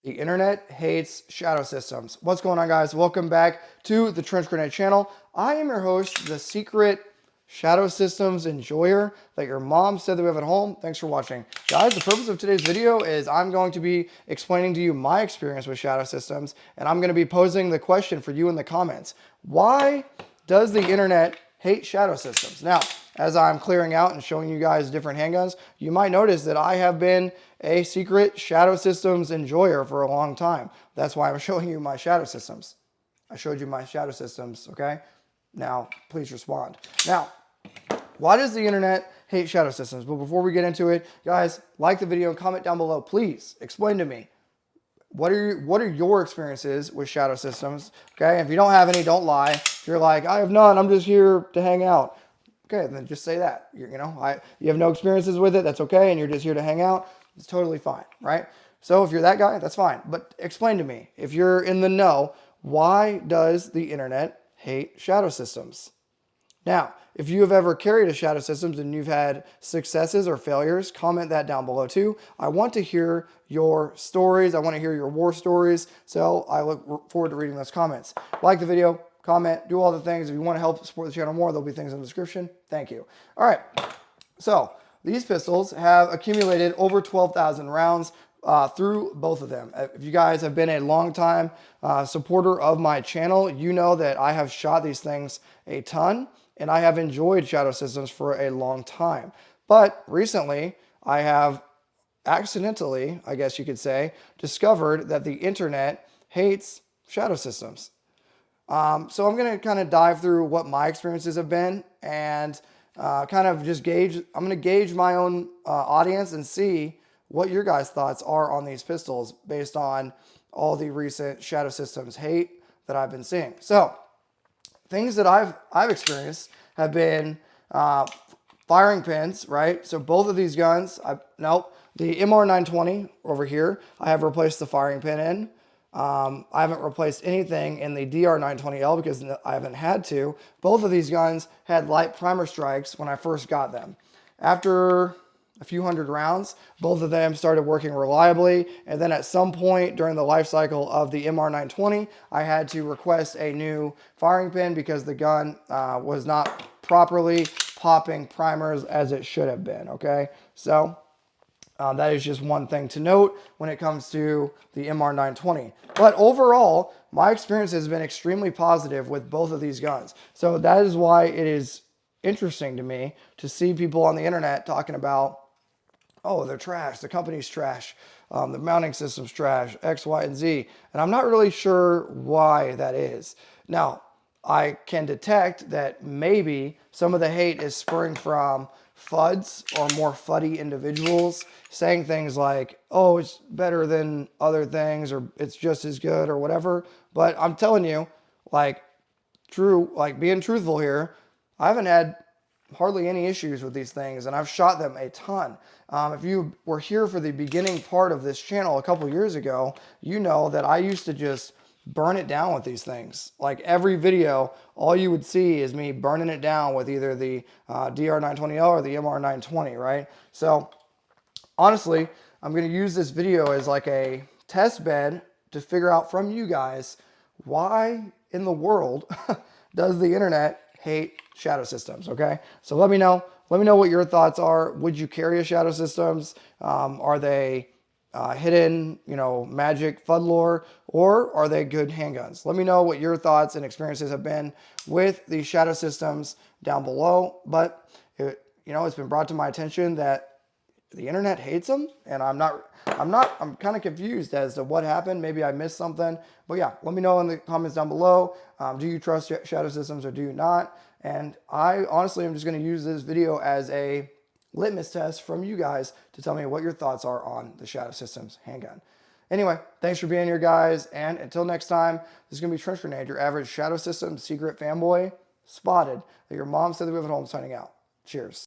The internet hates shadow systems. What's going on, guys? Welcome back to the Trench Grenade channel. I am your host, the secret shadow systems enjoyer that your mom said that we have at home. Thanks for watching. Guys, the purpose of today's video is I'm going to be explaining to you my experience with shadow systems, and I'm going to be posing the question for you in the comments. Why does the internet hate shadow systems? Now, as I'm clearing out and showing you guys different handguns, you might notice that I have been a secret shadow systems enjoyer for a long time. That's why I'm showing you my shadow systems. I showed you my shadow systems, okay? Now, please respond. Now, why does the internet hate shadow systems? But before we get into it, guys, like the video and comment down below. Please explain to me, what are your experiences with shadow systems? Okay, if you don't have any, don't lie. If you're like, I have none, I'm just here to hang out. Okay, then just say that. You have no experiences with it, that's okay, and you're just here to hang out, it's totally fine, right? So if you're that guy, that's fine. But explain to me, if you're in the know, why does the internet hate shadow systems? Now, if you have ever carried a shadow systems and you've had successes or failures, comment that down below too. I want to hear your stories. I want to hear your war stories. So I look forward to reading those comments. Like the video, comment, do all the things. If you want to help support the channel more, there'll be things in the description. Thank you. All right. So these pistols have accumulated over 12,000 rounds through both of them. If you guys have been a long time supporter of my channel, you know that I have shot these things a ton, and I have enjoyed shadow systems for a long time. But recently, I have accidentally, I guess you could say, discovered that the internet hates shadow systems. So I'm going to kind of dive through what my experiences have been and kind of just gauge. I'm going to gauge my own audience and see what your guys' thoughts are on these pistols based on all the recent shadow systems hate that I've been seeing. So things that I've experienced have been firing pins, right? So both of these guns, the MR920 over here, I have replaced the firing pin in. I haven't replaced anything in the DR920L because I haven't had to. Both of these guns had light primer strikes when I first got them. After a few hundred rounds, both of them started working reliably, and then at some point during the life cycle of the MR920, I had to request a new firing pin because the gun was not properly popping primers as it should have been, okay? So that is just one thing to note when it comes to the MR920. But overall, my experience has been extremely positive with both of these guns. So that is why it is interesting to me to see people on the internet talking about, oh, they're trash, the company's trash, the mounting system's trash, X, Y, and Z. And I'm not really sure why that is. Now, I can detect that maybe some of the hate is spurring from FUDs or more FUDdy individuals saying things like, oh, it's better than other things, or it's just as good, or whatever. But I'm telling you, being truthful here, I haven't had hardly any issues with these things, and I've shot them a ton. If you were here for the beginning part of this channel a couple years ago, you know that I used to just burn it down with these things. Like every video, all you would see is me burning it down with either the DR920L or the MR920, right? So honestly, I'm going to use this video as like a test bed to figure out from you guys, why in the world does the internet hate shadow systems, okay? So let me know. Let me know what your thoughts are. Would you carry a shadow systems? Are they hidden, magic FUD lore, or are they good handguns? Let me know what your thoughts and experiences have been with the shadow systems down below. But it's been brought to my attention that the internet hates them, and I'm kind of confused as to what happened. Maybe I missed something, but yeah, let me know in the comments down below. Do you trust shadow systems or do you not? And I honestly am just going to use this video as a litmus test from you guys to tell me what your thoughts are on the shadow systems handgun. Anyway, thanks for being here, guys, and until next time, this is going to be Trench Grenade, your average shadow systems secret fanboy, spotted, that your mom said that we have at home, signing out. Cheers.